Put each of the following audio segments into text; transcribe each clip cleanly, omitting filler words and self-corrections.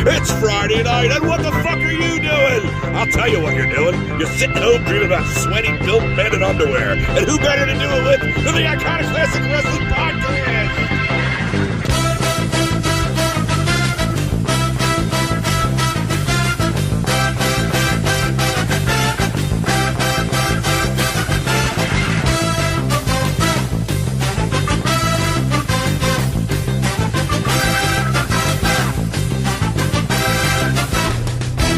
It's Friday night, and what the fuck are you doing? I'll tell you what you're doing. You're sitting home dreaming about sweaty, built men in underwear. And who better to do it with than the Iconoclastic Wrestling Podcast?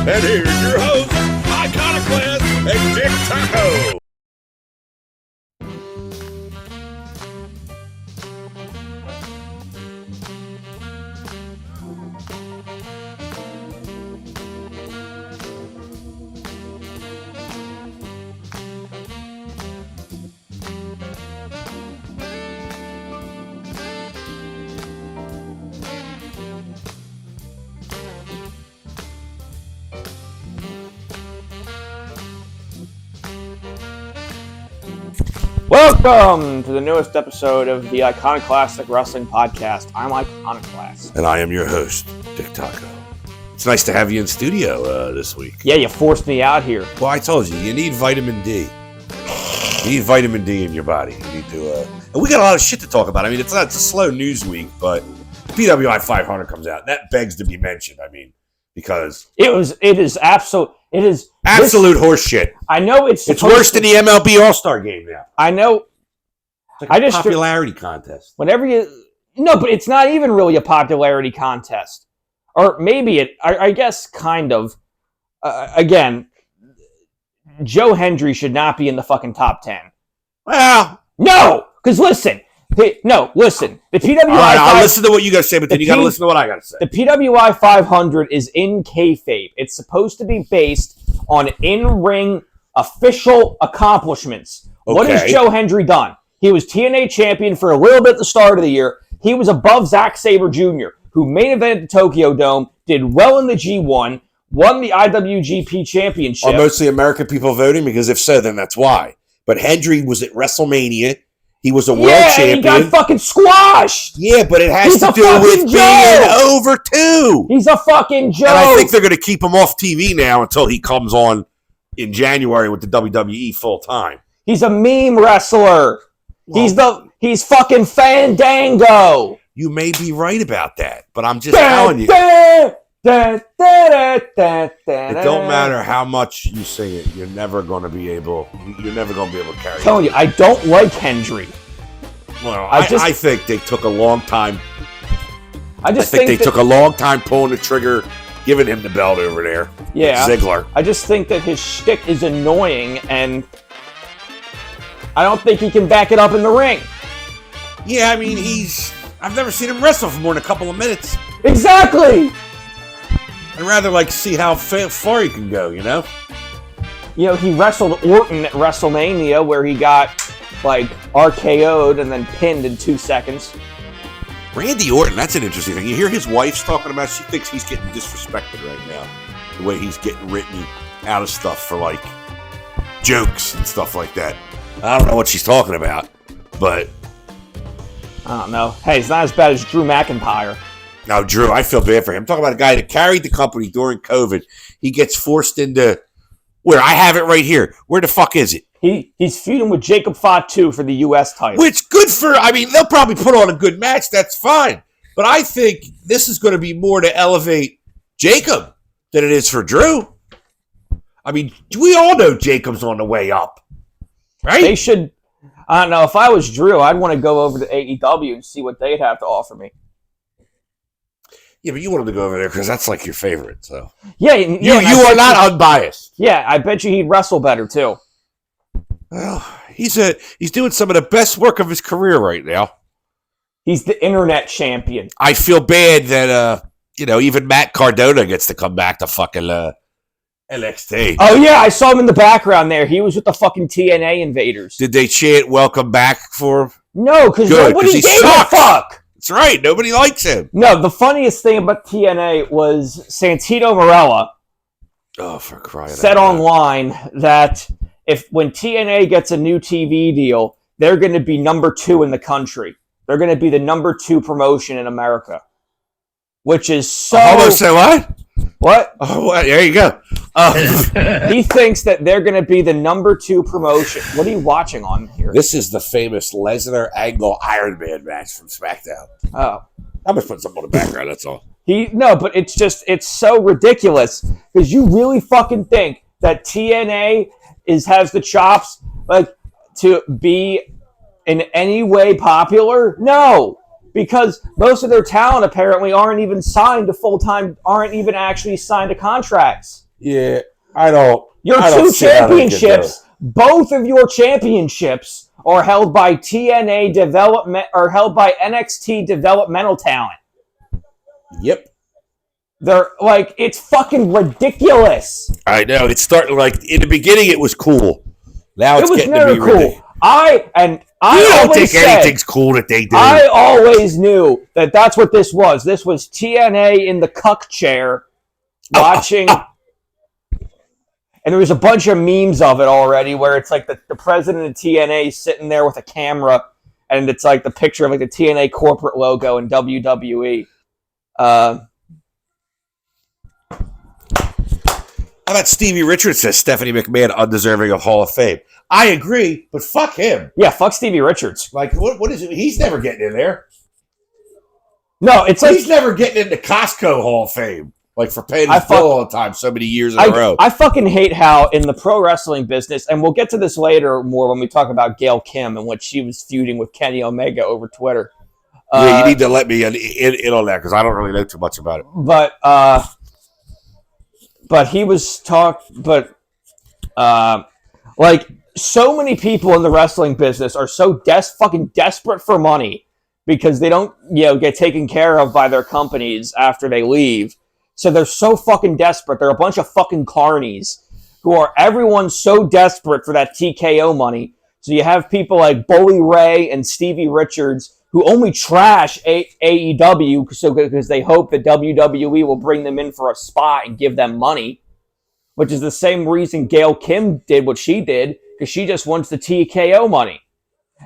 And here's your host, Iconoclast and Dick Taco. Welcome to the newest episode of the Iconoclastic Wrestling Podcast. I'm Iconoclast. And I am your host, Dick Taco. It's nice to have you in studio this week. Yeah, you forced me out here. Well, I told you, you need vitamin D. You need vitamin D in your body. You need to, and we got a lot of shit to talk about. I mean, it's a slow news week, but PWI 500 comes out. That begs to be mentioned. I mean, because it is absolute horseshit. I know it's worse than the MLB All-Star Game now. I know. It's like a popularity contest. But it's not even really a popularity contest. Or maybe I guess kind of. Again, Joe Hendry should not be in the fucking top 10. Well, no, because listen. The PWI. All right, I'll listen to what you got to say, but then you got to listen to what I got to say. The PWI 500 is in kayfabe. It's supposed to be based on in-ring official accomplishments. Okay. What has Joe Hendry done? He was TNA champion for a little bit at the start of the year. He was above Zack Sabre Jr., who main evented the Tokyo Dome, did well in the G1, won the IWGP Championship. Are mostly American people voting? Because if so, then that's why. But Hendry was at WrestleMania. He was a world champion. Yeah, he got fucking squashed. Yeah, but it has to do with being over, too. He's a fucking joke. And I think they're going to keep him off TV now until he comes on in January with the WWE full time. He's a meme wrestler. Well, he's fucking Fandango. You may be right about that, but I'm just telling you. It don't matter how much you sing it, you're never going to be able to carry it. I'm telling you, I don't like Hendry. Well, I think they took a long time. I think they took a long time pulling the trigger, giving him the belt over there. Yeah. Ziggler. I just think that his shtick is annoying, and I don't think he can back it up in the ring. Yeah, I mean, I've never seen him wrestle for more than a couple of minutes. Exactly! I'd rather see how far he can go, you know? You know, he wrestled Orton at WrestleMania where he got, RKO'd and then pinned in 2 seconds. Randy Orton, that's an interesting thing. You hear his wife's talking about, she thinks he's getting disrespected right now. The way he's getting written out of stuff for, jokes and stuff like that. I don't know what she's talking about, but... I don't know. Hey, it's not as bad as Drew McIntyre. Now, Drew, I feel bad for him. Talk about a guy that carried the company during COVID. He gets forced into... Where? I have it right here. Where the fuck is it? He's feuding with Jacob Fatu for the U.S. title. Which, good for... I mean, they'll probably put on a good match. That's fine. But I think this is going to be more to elevate Jacob than it is for Drew. I mean, we all know Jacob's on the way up. Right? They should... I don't know. If I was Drew, I'd want to go over to AEW and see what they'd have to offer me. Yeah, but you want him to go over there because that's your favorite. So yeah, you are not unbiased. Yeah, I bet you he'd wrestle better too. Well, he's doing some of the best work of his career right now. He's the internet champion. I feel bad that even Matt Cardona gets to come back to fucking NXT. Oh yeah, I saw him in the background there. He was with the fucking TNA Invaders. Did they chant "Welcome back" for him? No, because nobody gave a fuck. That's right. Nobody likes him. No, the funniest thing about TNA was Santino Marella. Oh, for crying out loud. Said online that when TNA gets a new TV deal, they're going to be number 2 in the country. They're going to be the number 2 promotion in America. which is so... Almost say what? What? Oh, well, there you go. He thinks that they're going to be the number 2 promotion. What are you watching on here? This is the famous Lesnar Angle Iron Man match from SmackDown. Oh. I'm just putting something on the background, that's all. No, but it's so ridiculous because you really fucking think that TNA has the chops to be in any way popular? No, because most of their talent apparently aren't even signed to full-time, aren't even actually signed to contracts. Yeah, I don't. Your 2 championships, both of your championships are held by TNA development or held by NXT developmental talent. Yep. They're it's fucking ridiculous. I know. It's starting in the beginning it was cool. Now it's getting to be cool. ridiculous. I don't think anything's cool that they do. I always knew that that's what this was. This was TNA in the cuck chair watching. And there was a bunch of memes of it already where it's the president of TNA sitting there with a camera and it's the picture of the TNA corporate logo in WWE. How about Stevie Richards says Stephanie McMahon undeserving of Hall of Fame? I agree, but fuck him. Yeah, fuck Stevie Richards. What is it? He's never getting in there. No, it's he's never getting into Costco Hall of Fame. For paying his bill all the time, so many years in a row. I fucking hate how in the pro wrestling business, and we'll get to this later more when we talk about Gail Kim and what she was feuding with Kenny Omega over Twitter. Yeah, you need to let me in on that because I don't really know too much about it. But he was so many people in the wrestling business are so fucking desperate for money because they don't get taken care of by their companies after they leave. So they're so fucking desperate. They're a bunch of fucking carnies everyone's so desperate for that TKO money. So you have people like Bully Ray and Stevie Richards who only trash AEW because they hope that WWE will bring them in for a spot and give them money, which is the same reason Gail Kim did what she did because she just wants the TKO money.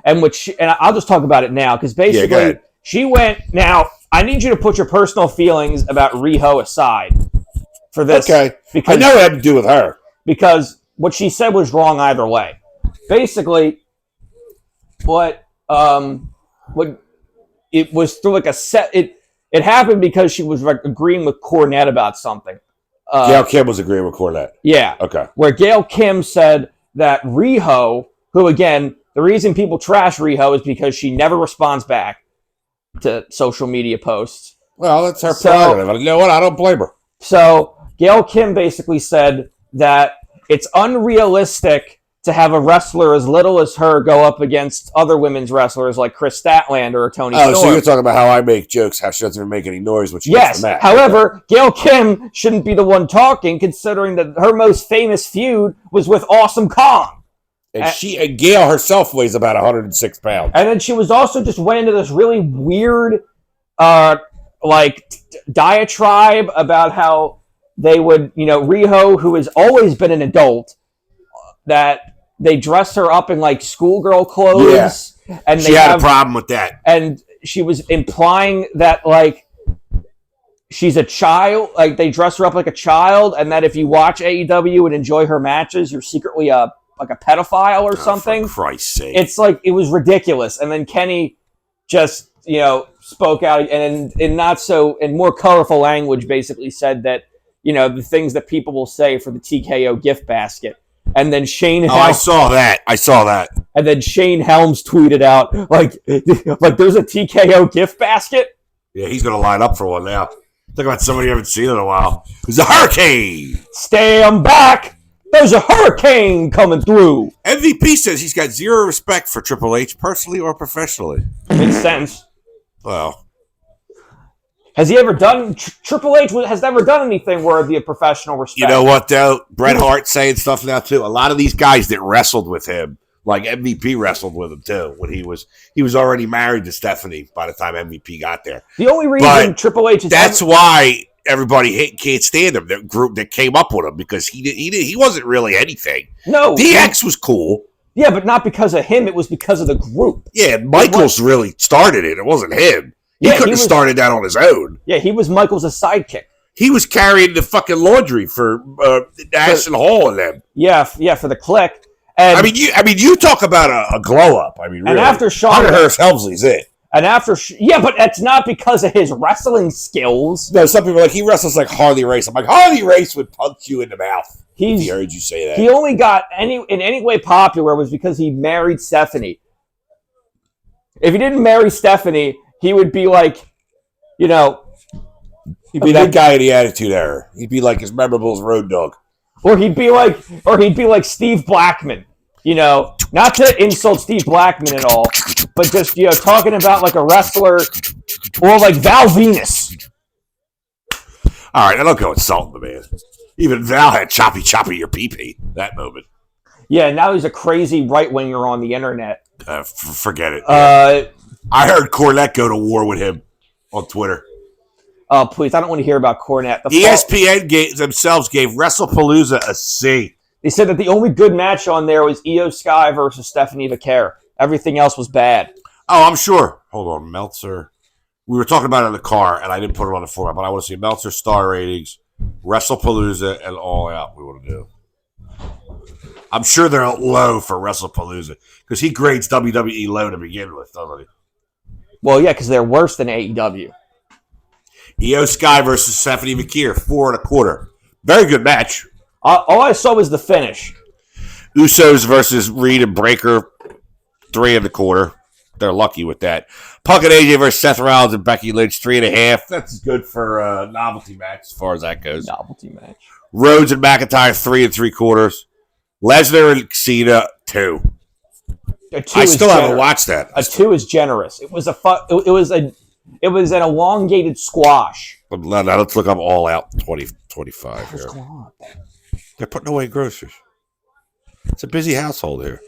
And I'll just talk about it now because basically she went now. I need you to put your personal feelings about Riho aside for this. Okay. Because I know it had to do with her. Because what she said was wrong either way. Basically, what it was through a set. It happened because she was agreeing with Cornette about something. Gail Kim was agreeing with Cornette. Yeah. Okay. Where Gail Kim said that Riho, who again, the reason people trash Riho is because she never responds back to social media posts. Well, that's her prerogative. You know what? I don't blame her. So Gail Kim basically said that it's unrealistic to have a wrestler as little as her go up against other women's wrestlers like Chris Statlander or Toni Storm. So you're talking about how I make jokes, how she doesn't even make any noise when she gets the match. However, Gail Kim shouldn't be the one talking considering that her most famous feud was with Awesome Kong. And Gail herself weighs about 106 pounds. And then she was also just went into this really weird, diatribe about how they would, Riho, who has always been an adult, that they dress her up in schoolgirl clothes. Yeah. And she had a problem with that. And she was implying that she's a child, they dress her up like a child, and that if you watch AEW and enjoy her matches, you're secretly a pedophile or something. For Christ's sake. It's it was ridiculous. And then Kenny just, spoke out and in more colorful language basically said that, the things that people will say for the TKO gift basket. And then Shane Helms, I saw that. And then Shane Helms tweeted out, there's a TKO gift basket? Yeah, he's going to line up for one now. Talk about somebody you haven't seen in a while. There's a hurricane! Stand back! There's a hurricane coming through! MVP says he's got zero respect for Triple H, personally or professionally. Makes sense. Well. Has he ever done... Triple H has never done anything worthy of professional respect. You know what, though? Bret Hart saying stuff now, too. A lot of these guys that wrestled with him, like MVP wrestled with him, too, when he was already married to Stephanie by the time MVP got there. The only reason Triple H is... That's why everybody can't stand him, the group that came up with him, because he wasn't really anything. No. DX was cool. Yeah, but not because of him. It was because of the group. Yeah, Michaels really started it. It wasn't him. He couldn't have started that on his own. Yeah, he was Michael's sidekick. He was carrying the fucking laundry for Ash and Hall and them. Yeah, for the Click. And you talk about a glow up. I mean, really. And after Sean Hunter Helmsley's it. And after, but that's not because of his wrestling skills. No, some people are like, he wrestles like Harley Race. I'm like, Harley Race would punch you in the mouth. He heard you say that. He only got in any way popular was because he married Stephanie. If he didn't marry Stephanie, he would be like, he'd be that guy in the Attitude Era. He'd be like as memorable as Road Dogg. Or he'd be like Steve Blackman. Not to insult Steve Blackman at all, but just, talking about like a wrestler or like Val Venus. All right, I don't go insulting the man. Even Val had choppy your pee-pee that moment. Yeah, now he's a crazy right-winger on the internet. Forget it. I heard Cornette go to war with him on Twitter. Oh, please, I don't want to hear about Cornette. ESPN themselves gave Wrestlepalooza a C. They said that the only good match on there was Io Sky versus Stephanie Vaquer. Everything else was bad. Oh, I'm sure. Hold on, Meltzer. We were talking about it in the car, and I didn't put it on the format, but I want to see Meltzer star ratings, Wrestlepalooza, and All Out. We want to do. I'm sure they're low for Wrestlepalooza because he grades WWE low to begin with, doesn't he? Well, yeah, because they're worse than AEW. Io Sky versus Stephanie Vaquer, 4.25. Very good match. All I saw was the finish. Usos versus Reed and Breaker, 3.25. They're lucky with that. Punk and AJ versus Seth Rollins and Becky Lynch, 3.5. That's good for a novelty match as far as that goes. Novelty match. Rhodes and McIntyre, 3.75. Lesnar and Cena, 2. I still haven't watched that. A 2 is generous. It was it was an elongated squash. Now let's look up All Out 2025 here. They're putting away groceries. It's a busy household here.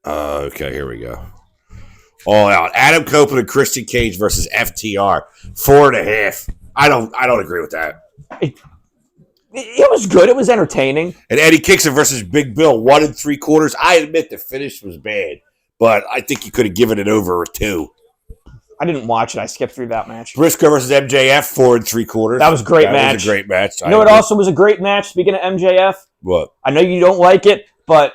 Okay, here we go. All Out. Adam Copeland and Christian Cage versus FTR. 4.5. I don't agree with that. It was good. It was entertaining. And Eddie Kingston versus Big Bill. 1.75. I admit the finish was bad, but I think you could have given it over a 2. I didn't watch it. I skipped through that match. Briscoe versus MJF, 4.75. That was a great match. That was a great match. It also was a great match, speaking of MJF? What? I know you don't like it, but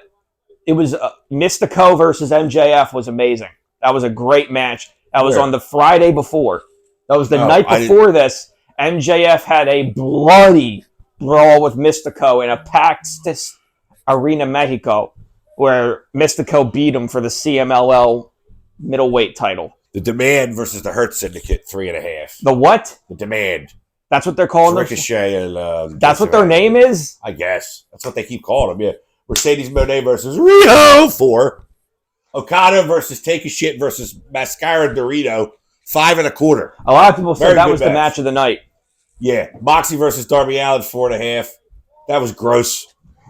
it was Mystico versus MJF was amazing. That was a great match. That was on the Friday before. That was the night before this. MJF had a bloody brawl with Mystico in a packed Arena Mexico, where Mystico beat him for the CMLL middleweight title. The Demand versus the Hurt Syndicate, 3.5. The what? The Demand. That's what they're calling them? Ricochet and... That's what their name is? I guess. That's what they keep calling them, yeah. Mercedes Moné versus Rio, 4. Okada versus Take a Shit versus Mascara Dorito, 5.25. A lot of people said that was the match of the night. Yeah. Moxie versus Darby Allin, 4.5. That was gross.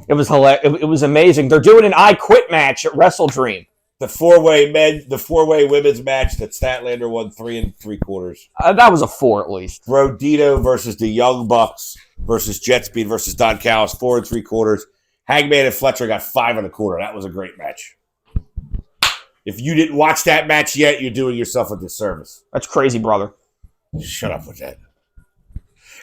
It was hilarious. It was amazing. They're doing an I Quit match at Wrestle Dream. The four-way women's match that Statlander won 3.75. That was a 4 at least. Rodito versus the Young Bucks versus Jetspeed versus Don Callis, 4.75. Hangman and Fletcher got 5.25. That was a great match. If you didn't watch that match yet, you're doing yourself a disservice. That's crazy, brother. Shut up with that.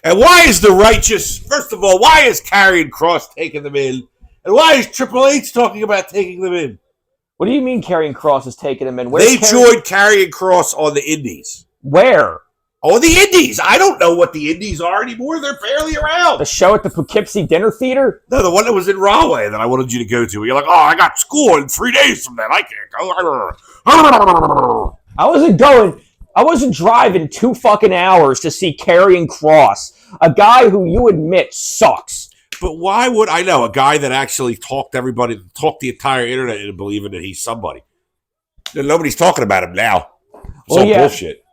And why is the Righteous, first of all, why is Karrion Kross taking them in? And why is Triple H talking about taking them in? What do you mean Karrion Kross is taking him in? They joined Karrion Kross on the Indies. Where? On the Indies. I don't know what the Indies are anymore. They're barely around. The show at the Poughkeepsie Dinner Theater? No, the one that was in Rahway that I wanted you to go to. You're like, oh, I got school in 3 days from that. I can't go. I wasn't driving 2 fucking hours to see Karrion Kross, a guy who you admit sucks. But why would I know a guy that actually talked the entire internet into believing that he's somebody? Nobody's talking about him now. It's all bullshit.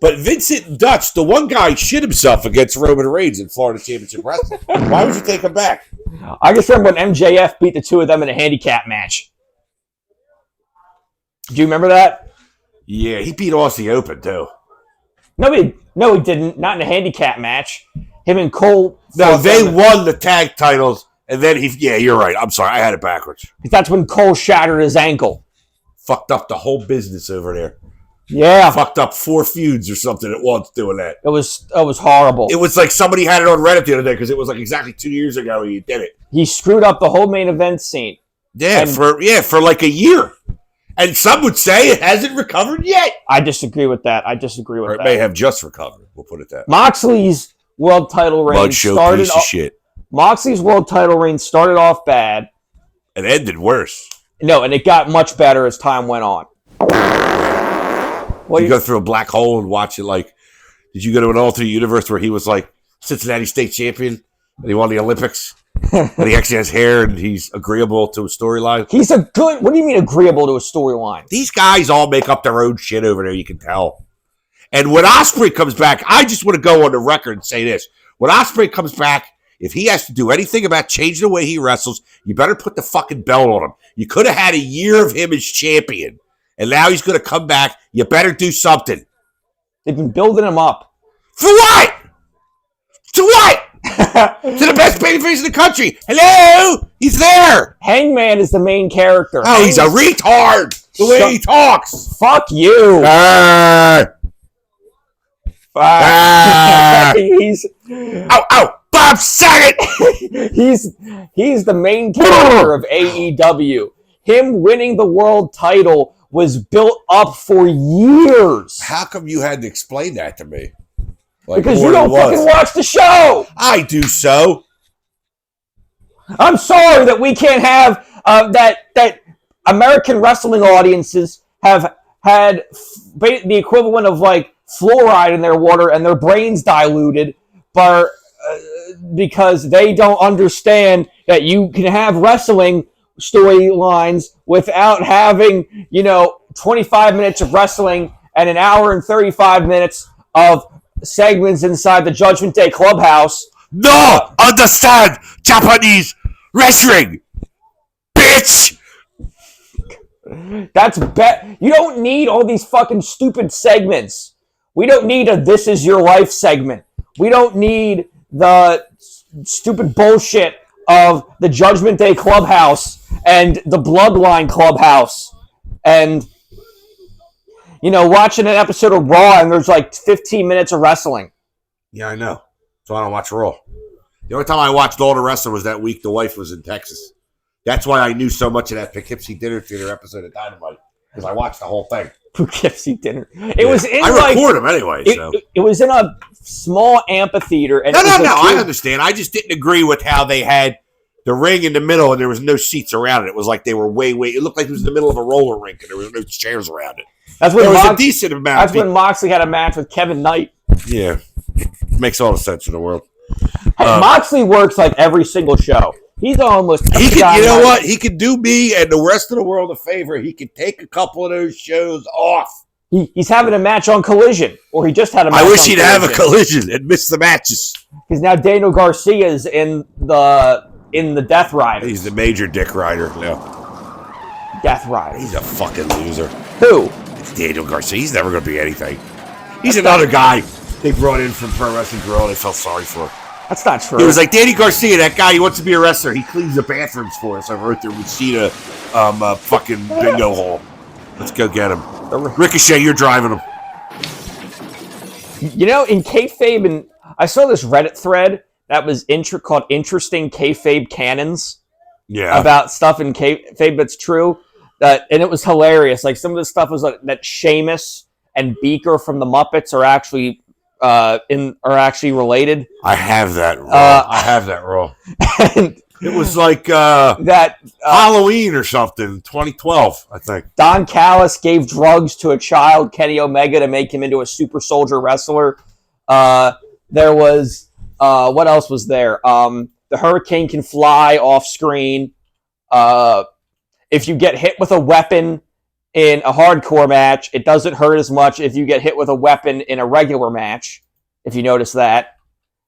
But Vincent Dutch, the one guy, shit himself against Roman Reigns in Florida Championship Wrestling. Why would you take him back? I just remember when MJF beat the two of them in a handicap match. Do you remember that? Yeah, he beat Aussie Open too. No, he didn't. Not in a handicap match. Him and Cole. No, they won the tag titles, and then yeah, you're right. I'm sorry, I had it backwards. That's when Cole shattered his ankle. Fucked up the whole business over there. Yeah. Fucked up 4 feuds or something at once doing that. It was horrible. It was like somebody had it on Reddit the other day because it was like exactly 2 years ago he did it. He screwed up the whole main event scene. Yeah, for like a year. And some would say it hasn't recovered yet. I disagree with that. Or it may have just recovered. We'll put it that way. Moxley's world title reign started off. Shit. Moxley's world title reign started off bad. It ended worse. No, and it got much better as time went on. You go through a black hole and watch it like, did you go to an alternate universe where he was like Cincinnati state champion and he won the Olympics? And he actually has hair and he's agreeable to a storyline? What do you mean agreeable to a storyline? These guys all make up their own shit over there, you can tell. And when Ospreay comes back, I just want to go on the record and say this. When Ospreay comes back, if he has to do anything about changing the way he wrestles, you better put the fucking belt on him. You could have had a year of him as champion. And now he's going to come back. You better do something. They've been building him up. For what? To what? To the best babyface in the country. Hello? He's there. Hangman is the main character. Oh, he's a retard. The way he talks. Fuck you. He's... Ow. Bob Saget. He's the main character of AEW. Him winning the world title was built up for years. How come you had to explain that to me? Because you don't fucking watch the show. I do so. I'm sorry that we can't have that American wrestling audiences have had the equivalent of like fluoride in their water and their brains diluted, but because they don't understand that you can have wrestling storylines without having, 25 minutes of wrestling and an hour and 35 minutes of segments inside the Judgment Day Clubhouse. No! Understand Japanese wrestling! Bitch! You don't need all these fucking stupid segments. We don't need a This Is Your Life segment. We don't need the stupid bullshit of the Judgment Day Clubhouse and the Bloodline Clubhouse and, watching an episode of Raw and there's like 15 minutes of wrestling. Yeah, I know. So I don't watch Raw. The only time I watched all the wrestling was that week the wife was in Texas. That's why I knew so much of that Poughkeepsie Dinner Theater episode of Dynamite, because I watched the whole thing. Poughkeepsie Dinner. It was in I record them anyway. It was in a small amphitheater. And no. I understand. I just didn't agree with how they had the ring in the middle and there was no seats around it. It was like they were way. It looked like it was in the middle of a roller rink and there was no chairs around it. There was a decent amount. That's when Moxley had a match with Kevin Knight. Yeah, makes all the sense in the world. Moxley works like every single show. He's almost. He could, you know what? He could do me and the rest of the world a favor. He could take a couple of those shows off. He's having a match on Collision, or he just had a match. I wish he'd have a Collision and miss the matches. Because now Daniel Garcia is in the Death Rider. He's the major dick rider now. Death Rider. He's a fucking loser. Who? It's Daniel Garcia. He's never going to be anything. He's another guy they brought in from Pro Wrestling Guerrilla. They felt sorry for. That's not true. It was like Danny Garcia, that guy. He wants to be a wrestler. He cleans the bathrooms for us over at the Rashida fucking bingo hall. Let's go get him. Ricochet, you're driving him. In kayfabe, and I saw this Reddit thread that was called Interesting Kayfabe Canons. Yeah. About stuff in kayfabe that's true. And it was hilarious. Like, some of the stuff was like that Sheamus and Beaker from the Muppets are actually related. I have that raw. And it was like Halloween or something, 2012, I think. Don Callis gave drugs to a child, Kenny Omega, to make him into a super soldier wrestler. There was what else was there? The Hurricane can fly off screen. If you get hit with a weapon in a hardcore match, it doesn't hurt as much if you get hit with a weapon in a regular match, if you notice that.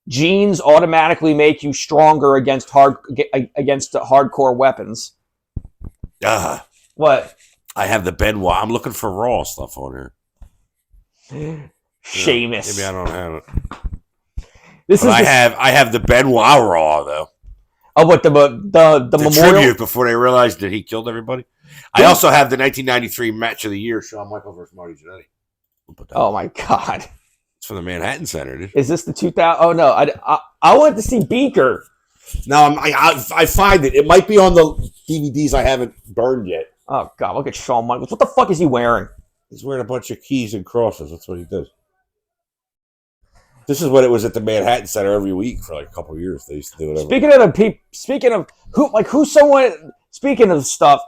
Genes automatically make you stronger against hardcore weapons. What? I have the Benoit. I'm looking for Raw stuff on here. Sheamus. Maybe I don't have it. I have the Benoit Raw though. Oh, what the memorial tribute before they realized that he killed everybody. I also have the 1993 match of the year, Shawn Michaels versus Marty Jannetty. Oh my God. It's from the Manhattan Center, dude. Is this the 2000? Oh no, I wanted to see Beaker. No, I find it. It might be on the DVDs I haven't burned yet. Oh God, look at Shawn Michaels. What the fuck is he wearing? He's wearing a bunch of keys and crosses. That's what he does. This is what it was at the Manhattan Center every week for like a couple of years. They used to do it. Speaking of stuff,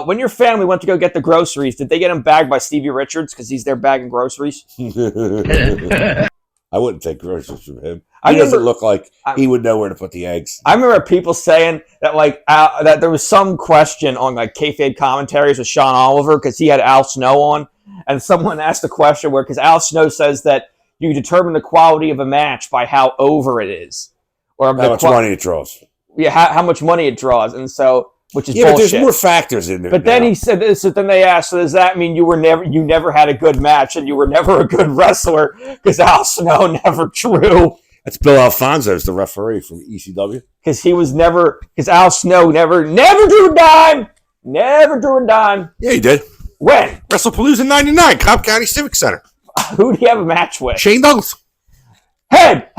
when your family went to go get the groceries, did they get them bagged by Stevie Richards because he's there bagging groceries? I wouldn't take groceries from him. He doesn't look like he would know where to put the eggs. I remember people saying that that there was some question on like kayfabe commentaries with Sean Oliver because he had Al Snow on, and someone asked a question because Al Snow says that you determine the quality of a match by how over it is, or how much money it draws. Yeah, how much money it draws, and so which is bullshit. But there's more factors in there. But then he said this. So then they asked, "So does that mean you never had a good match and you were never a good wrestler?" Because Al Snow never drew. That's Bill Alfonso's the referee from ECW. Because Al Snow never drew a dime. Never drew a dime. Yeah, he did. When? Wrestlepalooza in '99, Cobb County Civic Center. Who do you have a match with? Shane Douglas. Head.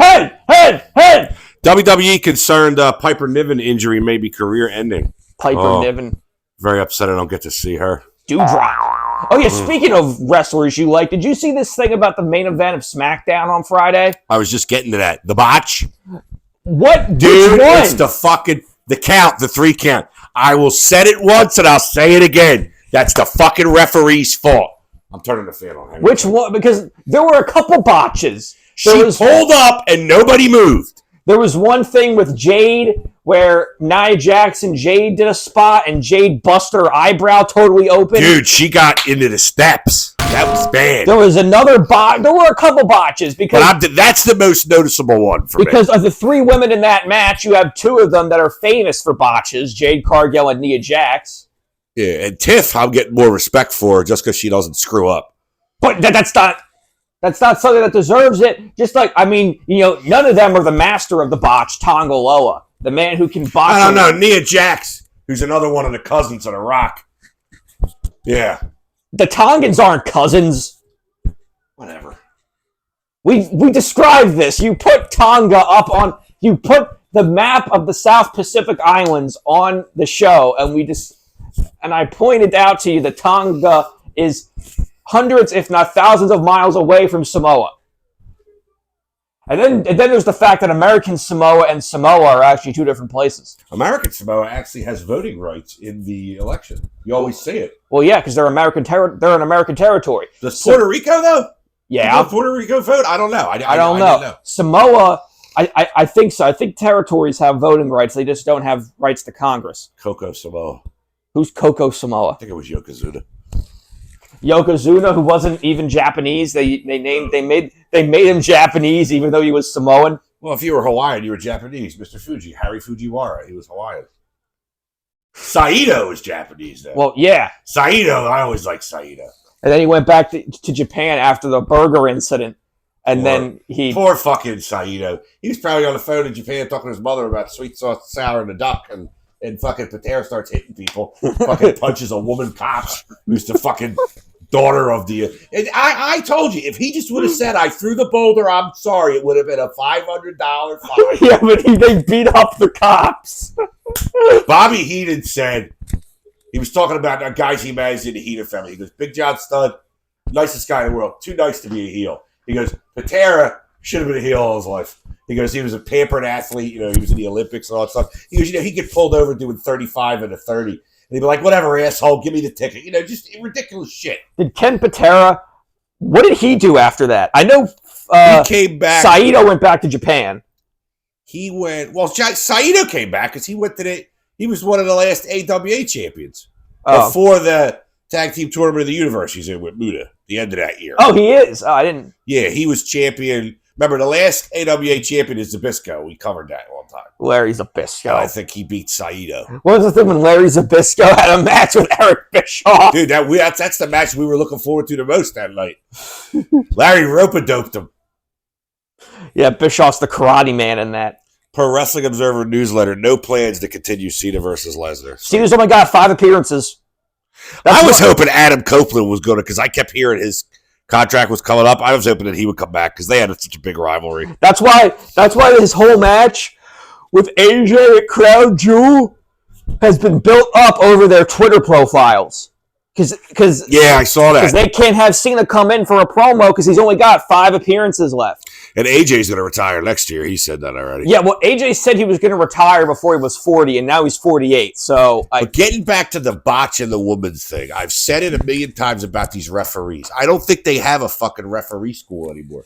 WWE concerned Piper Niven injury may be career-ending. Piper Niven. Very upset I don't get to see her. Dewdrop. Oh, yeah, speaking of wrestlers you like, did you see this thing about the main event of SmackDown on Friday? I was just getting to that. The botch. What? Dude, it's the count, the 3 count. I will say it once and I'll say it again. That's the fucking referee's fault. I'm turning the fan on. Which one? Because there were a couple botches. She pulled up and nobody moved. There was one thing with Jade where Nia Jackson, Jade did a spot and Jade busted her eyebrow totally open. Dude, she got into the steps. That was bad. There was another bot. There were a couple botches because that's the most noticeable one for me. Because of the 3 women in that match, you have 2 of them that are famous for botches: Jade Cargill and Nia Jax. Yeah, and Tiff, I'm getting more respect for her just because she doesn't screw up. But that's not something that deserves it. Just like, none of them are the master of the botch, Tonga Loa, the man who can botch. I don't know, Nia Jax, who's another one of the cousins of The Rock. Yeah. The Tongans aren't cousins. Whatever. We described this. You put Tonga you put the map of the South Pacific Islands on the show, and I pointed out to you that Tonga is hundreds, if not thousands of miles away from Samoa. And then there's the fact that American Samoa and Samoa are actually 2 different places. American Samoa actually has voting rights in the election. You always see it. Well, yeah, because they're an American territory. Does Puerto Rico, though? Yeah. Does Puerto Rico vote? I don't know. I don't know. Samoa, I think so. I think territories have voting rights. They just don't have rights to Congress. Coco Samoa. Who's Coco Samoa? I think it was Yokozuna. Yokozuna, who wasn't even Japanese, they made him Japanese even though he was Samoan. Well, if you were Hawaiian, you were Japanese. Mr. Fuji, Harry Fujiwara, he was Hawaiian. Saito is Japanese, though. Well, yeah. Saito, I always liked Saito. And then he went back to Japan after the burger incident, then he... Poor fucking Saito. He was probably on the phone in Japan talking to his mother about sweet sauce, sour, and the duck, and fucking Patera starts hitting people. Fucking punches a woman cop who's the fucking daughter of the... And I told you, if he just would have said, I threw the boulder, I'm sorry, it would have been a $500 fine. Yeah, but they beat up the cops. Bobby Heenan said, he was talking about guys he managed in the Heenan family. He goes, Big John Studd, nicest guy in the world, too nice to be a heel. He goes, Patera should have been a heel all his life. He goes, he was a pampered athlete. He was in the Olympics and all that stuff. He goes, he get pulled over doing 35 and a 30. And he'd be like, whatever, asshole, give me the ticket. Just ridiculous shit. Did Ken Patera, what did he do after that? I know he came back. Saito went back to Japan. Saito came back because he was one of the last AWA champions Oh. before the Tag Team Tournament of the Universe he's in with Muda, the end of that year. Oh, he is? Oh, I didn't. Yeah, he was champion. Remember, the last AWA champion is Zbyszko. We covered that one time. Larry Zbyszko. I think he beat Saito. What was the thing when Larry Zbyszko had a match with Eric Bischoff? Dude, that's the match we were looking forward to the most that night. Larry rope-a-doped him. Yeah, Bischoff's the karate man in that. Pro Wrestling Observer newsletter, no plans to continue Cena versus Lesnar. Cena's only got 5 appearances. I was hoping Adam Copeland was going to, because I kept hearing his contract was coming up. I was hoping that he would come back because they had such a big rivalry. That's why his whole match with AJ at Crown Jewel has been built up over their Twitter profiles. Because I saw that. Because they can't have Cena come in for a promo because he's only got 5 appearances left. And AJ's going to retire next year. He said that already. Yeah, well, AJ said he was going to retire before he was 40, and now he's 48. So, but getting back to the botch and the woman's thing, I've said it a million times about these referees. I don't think they have a fucking referee school anymore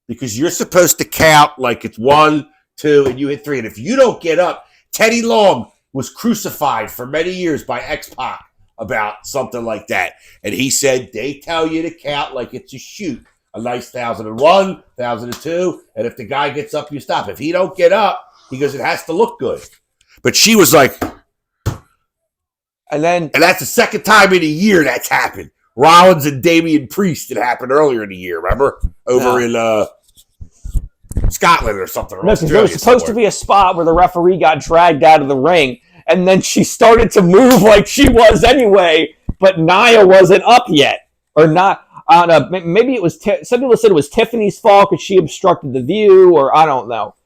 because you're supposed to count like it's 1, 2, and you hit 3. And if you don't get up, Teddy Long was crucified for many years by X-Pac about something like that. And he said, they tell you to count like it's a shoot. A nice 1,001, 1,002, and if the guy gets up, you stop. If he don't get up, he goes, it has to look good. But she was like, and that's the second time in a year that's happened. Rollins and Damian Priest, it happened earlier in the year, remember? Over in Scotland or something. Or no, because there was supposed to be a spot where the referee got dragged out of the ring, and then she started to move like she was anyway, but Nia wasn't up yet. Or not. I don't know. Maybe it was. Some people said it was Tiffany's fault because she obstructed the view, or I don't know.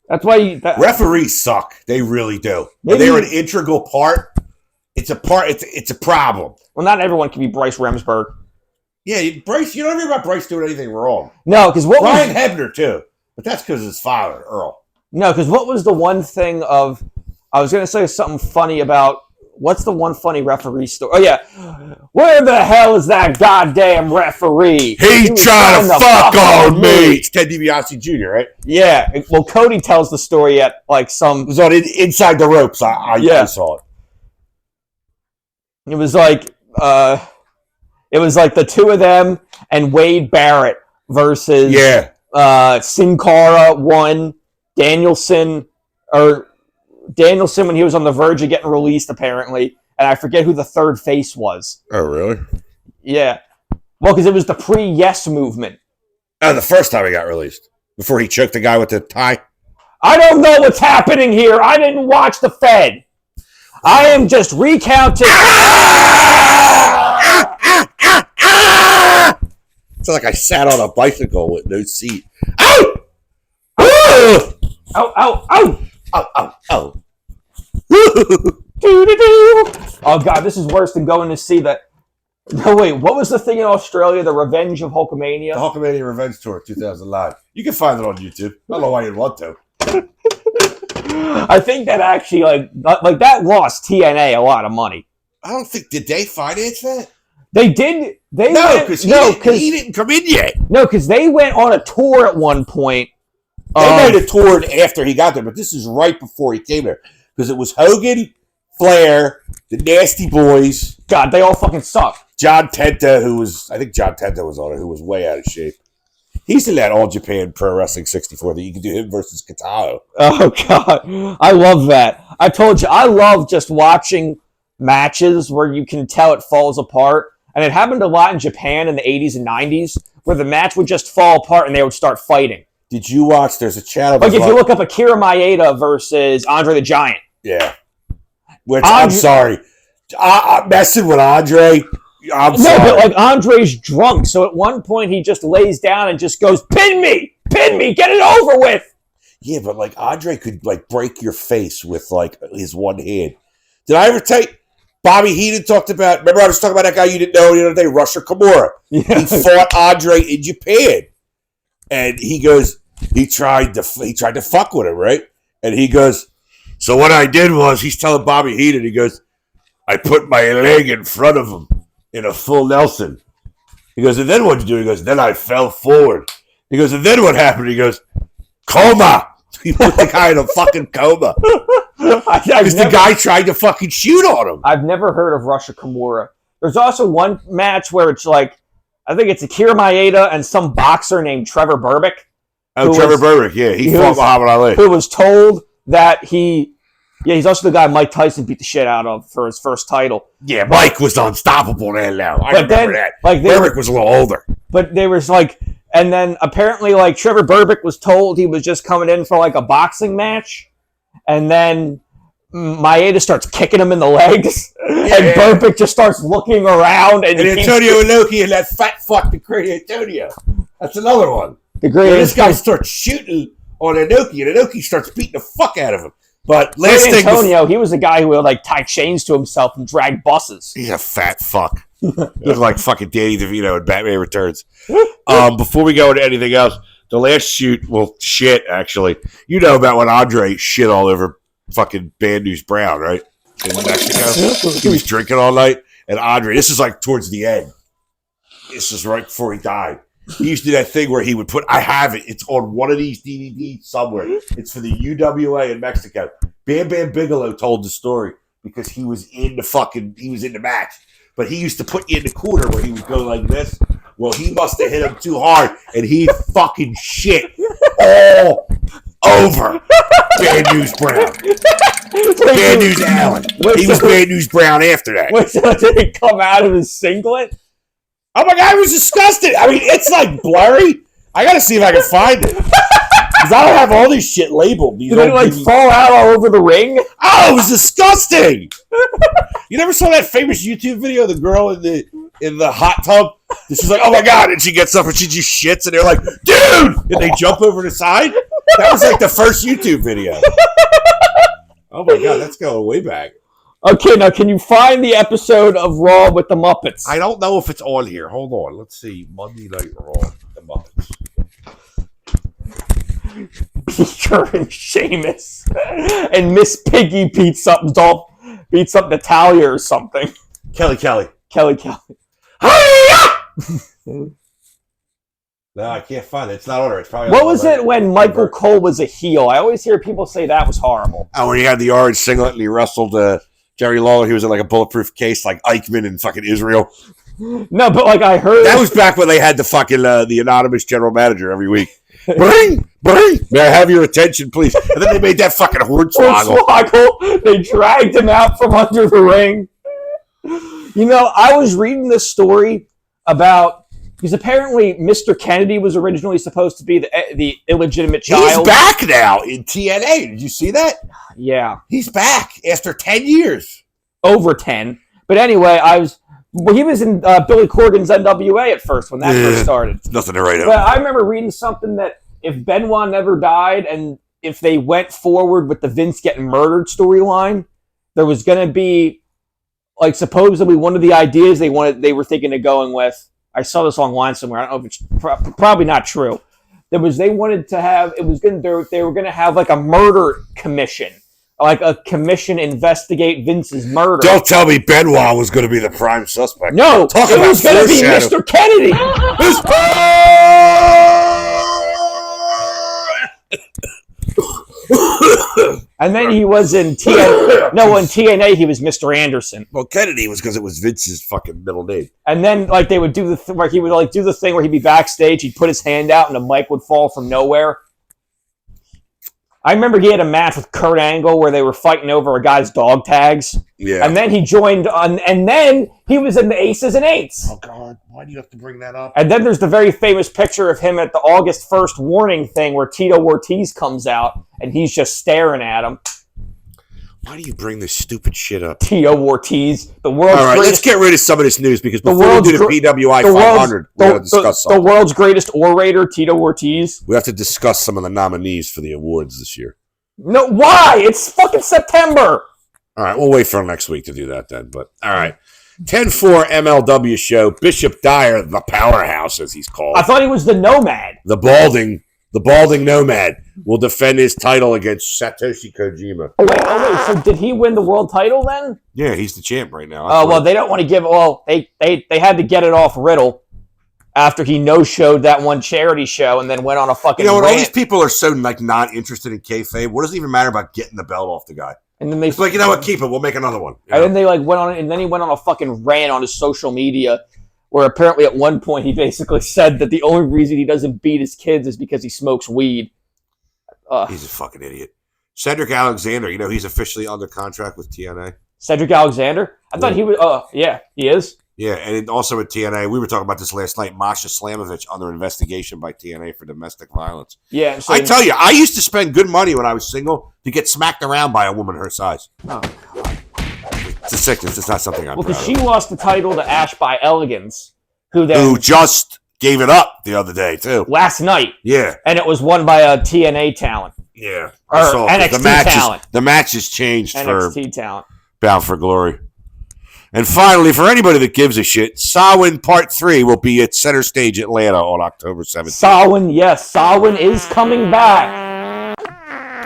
That's why referees suck. They really do. They're an integral part. It's a part. It's a problem. Well, not everyone can be Bryce Remsburg. Yeah, Bryce. You don't hear about Bryce doing anything wrong. No, because Brian Hebner too, but that's because his father Earl. No, because what was the one thing of? I was going to say something funny about. What's the one funny referee story? Oh, yeah. Where the hell is that goddamn referee? He trying to fuck on me. It's Ted DiBiase Jr., right? Yeah. Well, Cody tells the story at like some... It was on Inside the Ropes. I saw it. It was like the two of them and Wade Barrett versus Sin Cara won, Danielson when he was on the verge of getting released, apparently. And I forget who the third face was. Oh, really? Yeah. Well, because it was the pre-Yes movement. Oh, the first time he got released. Before he choked the guy with the tie? I don't know what's happening here. I didn't watch the Fed. I am just recounting. It's like I sat on a bicycle with no seat. Ow! Ow! Ow! Ow! Ow! Oh. Oh, God, this is worse than going to see that. No, wait, what was the thing in Australia? The Revenge of Hulkamania? The Hulkamania Revenge Tour 2009. You can find it on YouTube. I don't know why you'd want to. I think that actually, like that lost TNA a lot of money. I don't think, did they finance that? They did. No, because he didn't come in yet. No, because they went on a tour at one point. They might have toured after he got there, but this is right before he came there. Because it was Hogan, Flair, the Nasty Boys. God, they all fucking suck. John Tenta, I think John Tenta was on it, who was way out of shape. He's in that All Japan Pro Wrestling 64 that you can do him versus Katao. Oh, God. I love that. I told you, I love just watching matches where you can tell it falls apart. And it happened a lot in Japan in the 80s and 90s where the match would just fall apart and they would start fighting. Did you watch? There's a channel. Like if you look up Akira Maeda versus Andre the Giant. Yeah. Which, I'm sorry. I'm messing with Andre. I'm sorry. No, but like Andre's drunk. So at one point he just lays down and just goes, pin me, get it over with. Yeah, but like Andre could like break your face with like his one hand. Did I ever tell you? Bobby Heenan talked about, remember I was talking about that guy you didn't know the other day, Rusher Kimura. Yeah. He fought Andre in Japan. And he goes, he tried to fuck with him, right? And he goes, so what I did was, he's telling Bobby Heenan, he goes, I put my leg in front of him in a full Nelson. He goes, and then what'd you do? He goes, then I fell forward. He goes, and then what happened? He goes, coma. He put the guy in a fucking coma. Because the guy tried to fucking shoot on him. I've never heard of Rusher Kimura. There's also one match where it's like, I think it's Akira Maeda and some boxer named Trevor Berbick. Oh, Trevor Berbick, yeah. He fought Muhammad Ali. Who was told that he's also the guy Mike Tyson beat the shit out of for his first title. Yeah, Mike was unstoppable then now. I remember that. Like, Berbick was a little older. But they was like, and then apparently like Trevor Berbick was told he was just coming in for like a boxing match. And then Maeda starts kicking him in the legs, and Burbick just starts looking around. And Antonio Inoki and that fat fuck, the Great Antonio. That's another one. This guy starts shooting on Inoki, and Inoki starts beating the fuck out of him. But last thing, Antonio, he was the guy who would like tie chains to himself and drag buses. He's a fat fuck. Looks like fucking Danny DeVito in Batman Returns. Before we go into anything else, the last shoot, well, shit, actually. You know about when Andre shit all over fucking Bad News Brown, right? In Mexico. He was drinking all night. And Andre, this is like towards the end. This is right before he died. He used to do that thing where he would put, I have it. It's on one of these DVDs somewhere. It's for the UWA in Mexico. Bam Bam Bigelow told the story because he was in the match. But he used to put you in the corner where he would go like this. Well, he must have hit him too hard, and he fucking shit all over Bad News Brown. Bad News Allen. He was Bad News Brown after that. Wait, so did it come out of his singlet? Oh my God, it was disgusting. I mean, it's like blurry. I got to see if I can find it. Because I don't have all this shit labeled. Did it like fall out all over the ring? Oh, it was disgusting. You never saw that famous YouTube video of the girl in the hot tub? She's like, oh my God. And she gets up and she just shits. And they're like, dude. And they jump over the side. That was like the first YouTube video. Oh my God, that's going way back. Okay, now can you find the episode of Raw with the Muppets? I don't know if it's on here. Hold on. Let's see. Monday Night Raw with the Muppets. Beaker and Sheamus. And Miss Piggy beats up Natalia or something. Kelly. No, I can't find it. It's not on her. It's probably what was it when Michael Cole was a heel? I always hear people say that was horrible. Oh, when he had the orange singlet and he wrestled Jerry Lawler. He was in like a bulletproof case like Eichmann in fucking Israel. No, but like I heard... That was back when they had the fucking the anonymous general manager every week. Bring! May I have your attention, please? And then they made that fucking hornswoggle. They dragged him out from under the ring. You know, I was reading this story about... Because apparently Mr. Kennedy was originally supposed to be the illegitimate child. He's back now in TNA. Did you see that? Yeah. He's back after 10 years. Over 10. But anyway, he was in Billy Corgan's NWA at first when that first started. Nothing to write up. But I remember reading something that if Benoit never died and if they went forward with the Vince getting murdered storyline, there was going to be, like, supposedly one of the ideas they were thinking of going with. I saw this online somewhere. I don't know if it's probably not true. They were going to have like a murder commission, like a commission investigate Vince's murder. Don't tell me Benoit was going to be the prime suspect. No, it was going to be Mr. Kennedy. And then he was in TNA. No, in TNA he was Mr. Anderson. Well, Kennedy was because it was Vince's fucking middle name. And then like they would do where he would like do the thing where he'd be backstage, he'd put his hand out and the mic would fall from nowhere. I remember he had a match with Kurt Angle where they were fighting over a guy's dog tags. Yeah. And then he joined and then he was in the Aces and Eights. Oh God, why do you have to bring that up? And then there's the very famous picture of him at the August 1st warning thing where Tito Ortiz comes out and he's just staring at him. Why do you bring this stupid shit up? Tito Ortiz, the world's All right, greatest... let's get rid of some of this news because before we do the PWI 500, we got to discuss something. The world's greatest orator, Tito Ortiz. We have to discuss some of the nominees for the awards this year. No, why? It's fucking September. All right, we'll wait for next week to do that then. But all right, 10-4 MLW show. Bishop Dyer, the powerhouse, as he's called. I thought he was the Nomad. The balding Nomad will defend his title against Satoshi Kojima. Oh wait. So did he win the world title then? Yeah, he's the champ right now. Oh well, they don't want to give. Well, they had to get it off Riddle after he no-showed that one charity show and then went on a fucking. You know, when rant. all these people are so like not interested in kayfabe, what does it even matter about getting the belt off the guy? And then it's like, you know what, keep it. We'll make another one. And then they like went on, and then he went on a fucking rant on his social media, where apparently at one point he basically said that the only reason he doesn't beat his kids is because he smokes weed. He's a fucking idiot. Cedric Alexander, you know, he's officially under contract with TNA. Cedric Alexander? I thought he was. Yeah, he is. Yeah, and also at TNA, we were talking about this last night. Masha Slamovich under investigation by TNA for domestic violence. Yeah, so I tell you, I used to spend good money when I was single to get smacked around by a woman her size. Oh, it's a sickness. It's not something I'm proud because of. she lost the title to Ash by Elegance, who just gave it up the other day too. Last night. Yeah, and it was won by a TNA talent. Yeah, or NXT talent. The match has changed NXT for talent. Bound for Glory. And finally, for anybody that gives a shit, Samhain Part 3 will be at Center Stage Atlanta on October 17th. Samhain, yes. Samhain is coming back.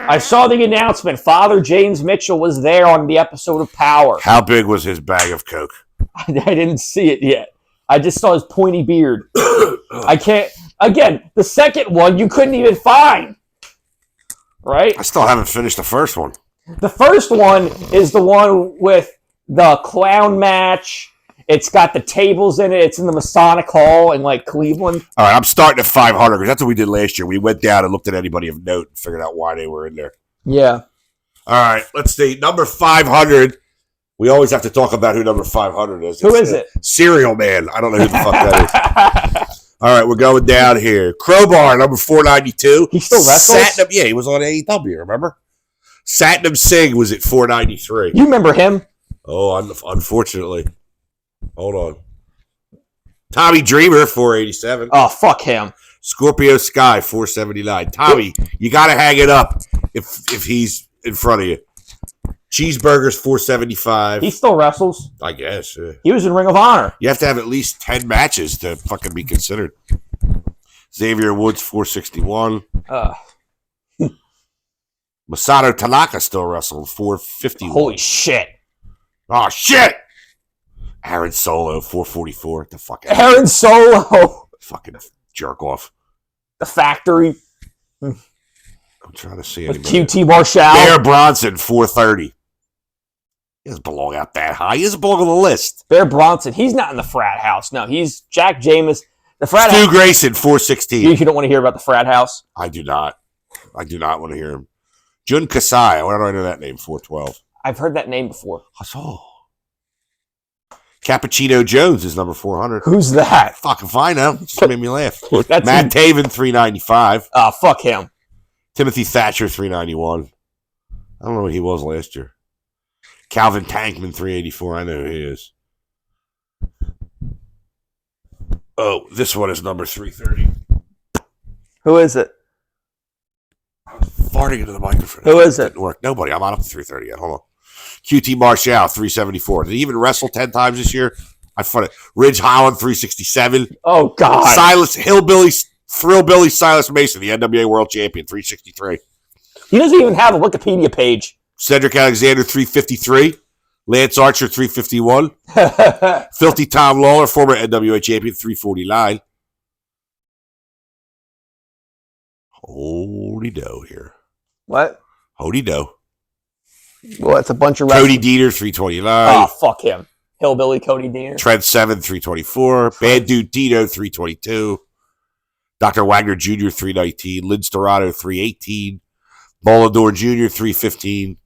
I saw the announcement. Father James Mitchell was there on the episode of Power. How big was his bag of coke? I didn't see it yet. I just saw his pointy beard. I can't... Again, the second one you couldn't even find. Right? I still haven't finished the first one. The first one is the one with the clown match. It's got the tables in it. It's in the Masonic Hall in, like, Cleveland. All right, I'm starting at 500 because that's what we did last year. We went down and looked at anybody of note and figured out why they were in there. Yeah. All right, let's see. Number 500. We always have to talk about who number 500 is. Who is it? Cereal Man. I don't know who the fuck that is. All right, we're going down here. Crowbar, number 492. He still wrestles? Yeah, he was on AEW, remember? Satnam Singh was at 493. You remember him? Oh, unfortunately. Hold on. Tommy Dreamer, 487. Oh, fuck him. Scorpio Sky, 479. Tommy, you got to hang it up if he's in front of you. Cheeseburgers, 475. He still wrestles? I guess. Yeah. He was in Ring of Honor. You have to have at least 10 matches to fucking be considered. Xavier Woods, 461. Masato Tanaka still wrestled, 451. Holy shit. Oh, shit! Aaron Solo, 444. The fuck out. Aaron Solo. Fucking jerk off. The Factory. I'm trying to see With anybody. QT Marshall. Bear Bronson, 430. He doesn't belong out that high. He doesn't belong on the list. Bear Bronson. He's not in the frat house. No, he's Jack Jamis. The frat Stu house. Grayson, 416. You don't want to hear about the frat house? I do not. I do not want to hear him. Jun Kasai. Why do I know that name? 412. I've heard that name before. Oh. Cappuccino Jones is number 400. Who's that? Fucking fine now. Just made me laugh. That's Matt Taven, 395. Fuck him. Timothy Thatcher, 391. I don't know what he was last year. Calvin Tankman, 384. I know who he is. Oh, this one is number 330. Who is it? I was farting into the microphone. Who is it? Didn't work. Nobody. I'm not up to 330 yet. Hold on. QT Marshall, 374. Did he even wrestle 10 times this year? I fought it. Ridge Holland, 367. Oh, God. Silas Thrillbilly Silas Mason, the NWA World Champion, 363. He doesn't even have a Wikipedia page. Cedric Alexander, 353. Lance Archer, 351. Filthy Tom Lawler, former NWA Champion, 349. Holy dough here. What? Holy dough. Well, it's a bunch of Cody Dieter, 329. Oh, fuck him. Hillbilly Cody Dieter. Trent 7, 324. Bad Dude Tito, 322. Dr. Wagner Jr., 319. Lynn Storado, 318. Bolador Jr., 315.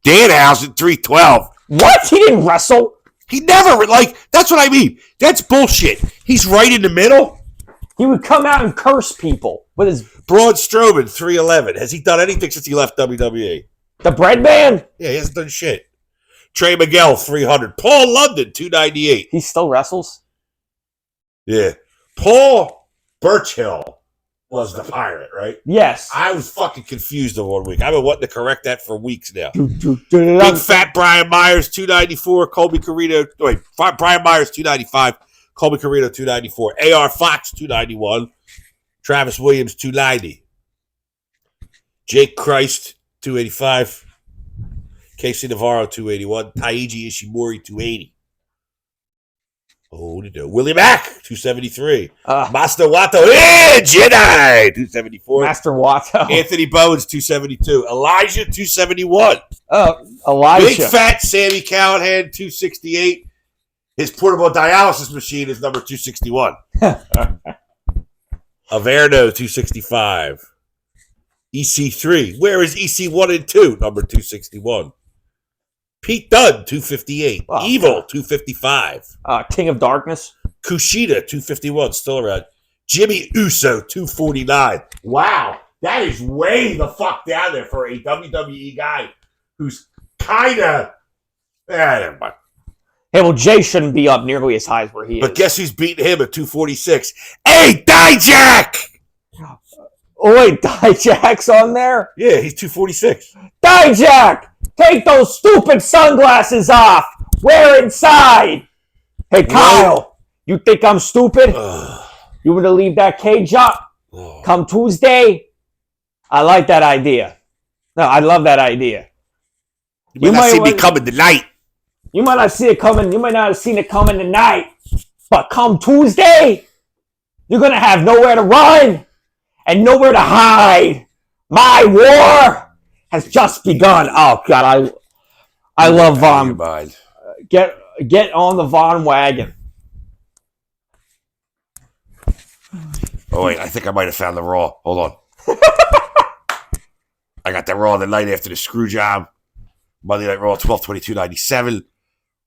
Danhausen, 312. What? He didn't wrestle? He never, that's what I mean. That's bullshit. He's right in the middle. He would come out and curse people with his... Braun Strowman, 311. Has he done anything since he left WWE? The bread man? Yeah, he hasn't done shit. Trey Miguel, 300. Paul London, 298. He still wrestles? Yeah. Paul Burchill was the pirate, right? Yes. I was fucking confused in 1 week. I've been wanting to correct that for weeks now. Big Fat Brian Myers, 294. Colby Carrino. Wait, Brian Myers, 295. Colby Carrino, 294. AR Fox, 291. Travis Williams, 290. Jake Christ, 285. Casey Navarro, 281. Taiji Ishimori, 280. Oh, Willie Mack, 273. Master Wato, Jedi, 274. Master Wato. Anthony Bowens, 272. Elijah, 271. Elijah. Big Fat Sammy Callahan, 268. His portable dialysis machine is number 261. Averno, 265. EC3. Where is EC1 and 2? Number 261. Pete Dunne, 258. Oh, Evil, God. 255. King of Darkness. Kushida, 251, still around. Jimmy Uso, 249. Wow, that is way the fuck down there for a WWE guy who's kind of... never mind. Hey, well, Jay shouldn't be up nearly as high as where he is. But guess who's beating him at 246? Hey, Dijak! Oh, wait, Dijak's on there? Yeah, he's 246. Dijak! Take those stupid sunglasses off! We're inside! Hey, Kyle, you think I'm stupid? You want to leave that cage up? Come Tuesday? I like that idea. No, I love that idea. You might not see me coming tonight. You might not see it coming. You might not have seen it coming tonight. But come Tuesday, you're going to have nowhere to run and nowhere to hide. My war has just begun. Oh, God, I love Von. Get on the Von wagon. Oh, wait, I think I might have found the Raw. Hold on. I got that Raw the night after the screw job. Monday Night Raw, 12/22/97.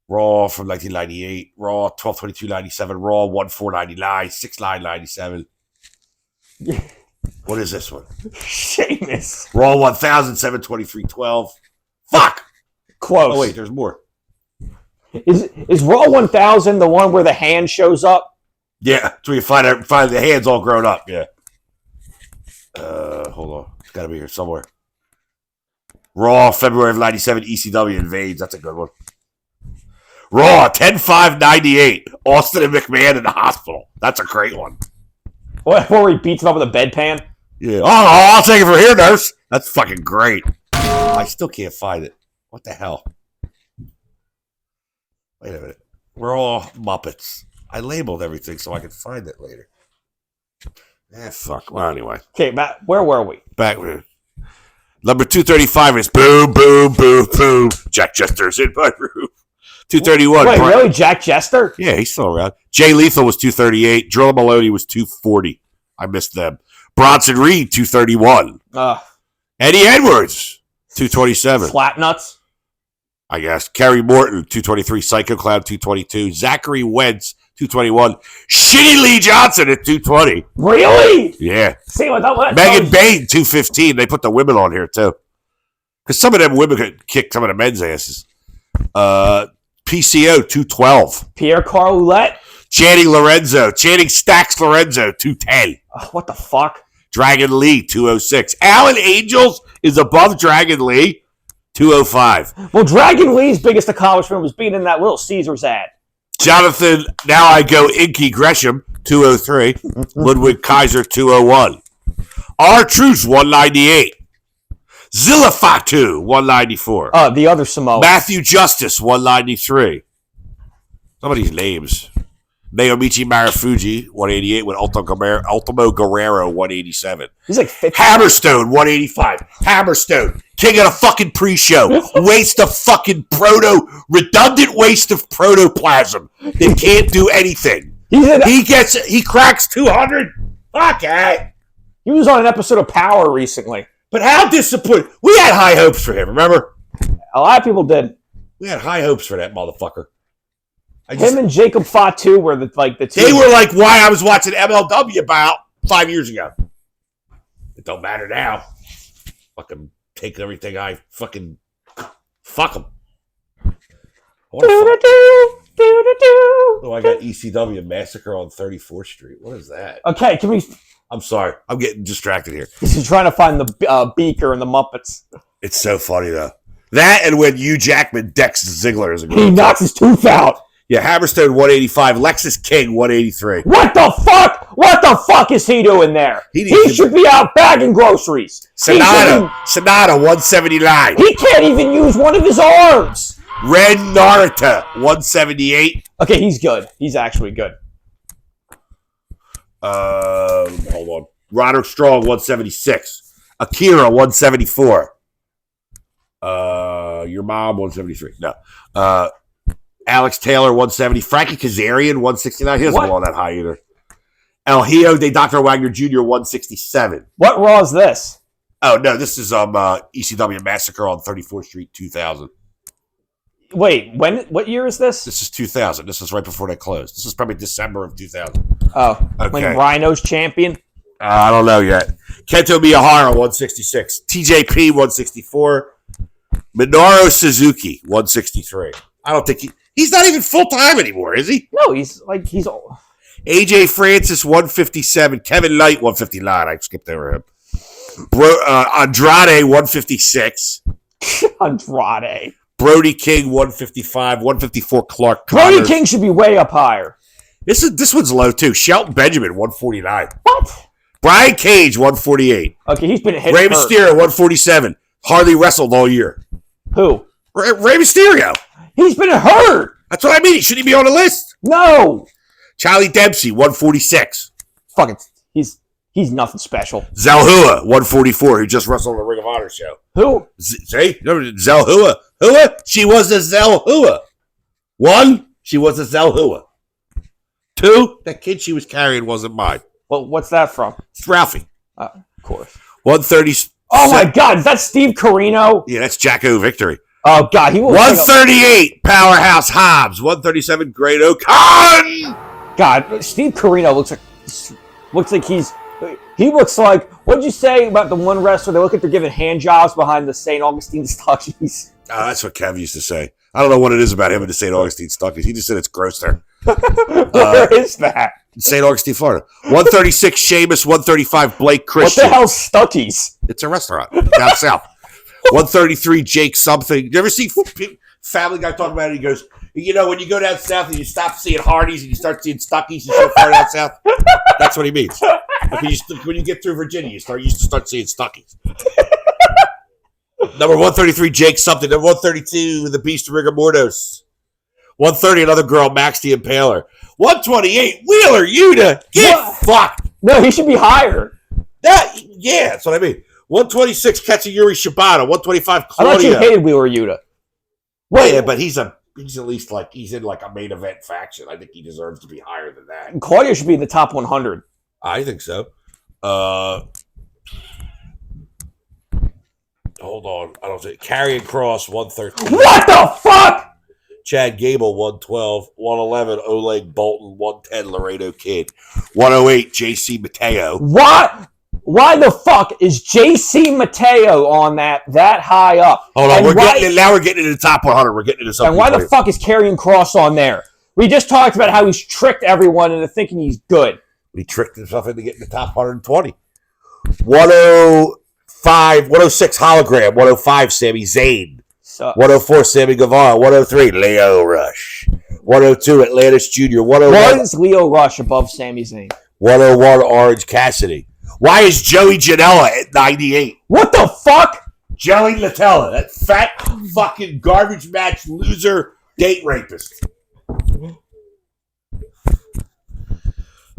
Raw from 1998. Raw, 12/22/97. Raw, 1/4/99. 6/9/97. What is this one? Sheamus. Raw 1000, 7/23/12. Fuck! Close. Oh, wait, there's more. Is Raw 1000 the one where the hand shows up? Yeah, so you find the hands all grown up, yeah. Hold on. It's got to be here somewhere. Raw, February of 97, ECW invades. That's a good one. Raw, 10/5/98. Austin and McMahon in the hospital. That's a great one. What, where he beats him up with a bedpan? Yeah. Oh, I'll take it from here, nurse. That's fucking great. I still can't find it. What the hell? Wait a minute. We're all Muppets. I labeled everything so I could find it later. Fuck. Well, anyway. Okay, Matt, where were we? Back with number 235 is boom, boom, boom, boom. Jack Jester's in my room. 231. Wait, really? Jack Jester? Yeah, he's still around. Jay Lethal was 238. Drilla Maloney was 240. I missed them. Bronson Reed, 231. Eddie Edwards, 227. Flat nuts? I guess. Kerry Morton, 223. Psycho Clown, 222. Zachary Wentz, 221. Shitty Lee Johnson at 220. Really? Yeah. See what that Megan Bain, 215. They put the women on here, too. Because some of them women could kick some of the men's asses. PCO, 212. Pierre Carl Ouellette? Channing Stacks Lorenzo, 210. What the fuck? Dragon Lee, 206. Alan Angels is above Dragon Lee, 205. Well, Dragon Lee's biggest accomplishment was being in that Little Caesars ad. Jonathan, now I go Inky Gresham, 203. Ludwig Kaiser, 201. R-Truth, 198. Zilla Fatu, 194. The other Samoan. Matthew Justice, 193. Some of these names. Naomichi Marufuji, 188, with Ultimo Guerrero, 187. He's like 50. Hammerstone, 185. Hammerstone, king of the fucking pre-show. Waste of fucking redundant waste of protoplasm that can't do anything. He cracks 200. Fuck it. He was on an episode of Power recently. But how disappointed. We had high hopes for him, remember? A lot of people did. We had high hopes for that motherfucker. Him and Jacob Fatu were the two. They were like why I was watching MLW about 5 years ago. It don't matter now. Fucking take everything I fucking... Fuck them. Oh, I got ECW Massacre on 34th Street. What is that? Okay, can we... I'm sorry. I'm getting distracted here. He's trying to find the Beaker and the Muppets. It's so funny, though. That and when Hugh Jackman decks Ziggler is a good He knocks his tooth out. Yeah, Hammerstone 185, Lexus King 183. What the fuck? What the fuck is he doing there? He should be out bagging groceries. Sonata 179. He can't even use one of his arms. Ren Narita 178. Okay, he's good. He's actually good. Hold on. Roderick Strong 176. Akira 174. Your mom 173. No. Alex Taylor, 170. Frankie Kazarian, 169. He doesn't belong that high either. El Hijo de Dr. Wagner Jr., 167. What Raw is this? Oh, no. This is ECW Massacre on 34th Street, 2000. Wait, what year is this? This is 2000. This is right before they closed. This is probably December of 2000. Oh, okay. When Rhino's champion? I don't know yet. Kento Miyahara, 166. TJP, 164. Minoru Suzuki, 163. I don't think he's not even full-time anymore, is he? No, he's old. AJ Francis, 157. Kevin Knight, 159. I skipped over him. Andrade, 156. Andrade. Brody King, 155. 154, Clark Brody Connors. King should be way up higher. This one's low, too. Shelton Benjamin, 149. What? Brian Cage, 148. Okay, he's been hit. Rey Mysterio, 147. Hardly wrestled all year. Who? Rey Mysterio. He's been hurt. That's what I mean. Should he be on the list? No. Charlie Dempsey, 146. Fucking, he's nothing special. Zelhua, 144, who just wrestled on the Ring of Honor show. Who? See? Zelhua. Hua? She was a Zelhua. 1, she was a Zelhua. 2, that kid she was carrying wasn't mine. Well, what's that from? It's Ralphie. Of course. 130. Oh my God, is that Steve Carino? Yeah, that's Jacko Victory. Oh God, he will. 138, Powerhouse Hobbs. 137, Great O'Con. God, Steve Carino looks like he looks like. What'd you say about the one wrestler? They look like they're giving hand jobs behind the St. Augustine Stuckies. That's what Kev used to say. I don't know what it is about him and the St. Augustine Stuckies. He just said it's gross there. Where is that? St. Augustine, Florida. 136, Sheamus. 135, Blake Christian. What the hell's Stuckies? It's a restaurant down south. 133, Jake something. You ever see Family Guy talking about it? He goes, you know, when you go down south and you stop seeing Hardee's and you start seeing Stuckies and so far down south, that's what he means. Like when you get through Virginia, you used to start seeing Stuckies. Number 133, Jake something. Number 132, the Beast of Rigor Mortis. 130, another girl, Max the Impaler. 128, Wheeler Yuta. Get fucked. No, he should be higher. Yeah, that's what I mean. 126, Katsuyori Shibata. 125, Claudia. I thought you hated Wheeler Yuta. Wait, yeah, but he's at least he's in like a main event faction. I think he deserves to be higher than that. Claudia should be in the top 100. I think so. Hold on. I don't say Karrion Kross, 113. What the fuck? Chad Gable, 112. 111, Oleg Bolton. 110, Laredo Kid. 108, JC Mateo. What? Why the fuck is JC Mateo on that high up? Hold on, we're getting in the top 100. We're getting into something. And why the fuck is Karrion Kross on there? We just talked about how he's tricked everyone into thinking he's good. He tricked himself into getting the top 120. 105, 106, Hologram. 105, Sami Zayn. 104, Sammy Guevara. 103, Leo Rush. 102, Atlantis Jr. 101. Why is Leo Rush above Sami Zayn? 101, Orange Cassidy. Why is Joey Janela at 98? What the fuck? Joey Latella, that fat fucking garbage match loser date rapist.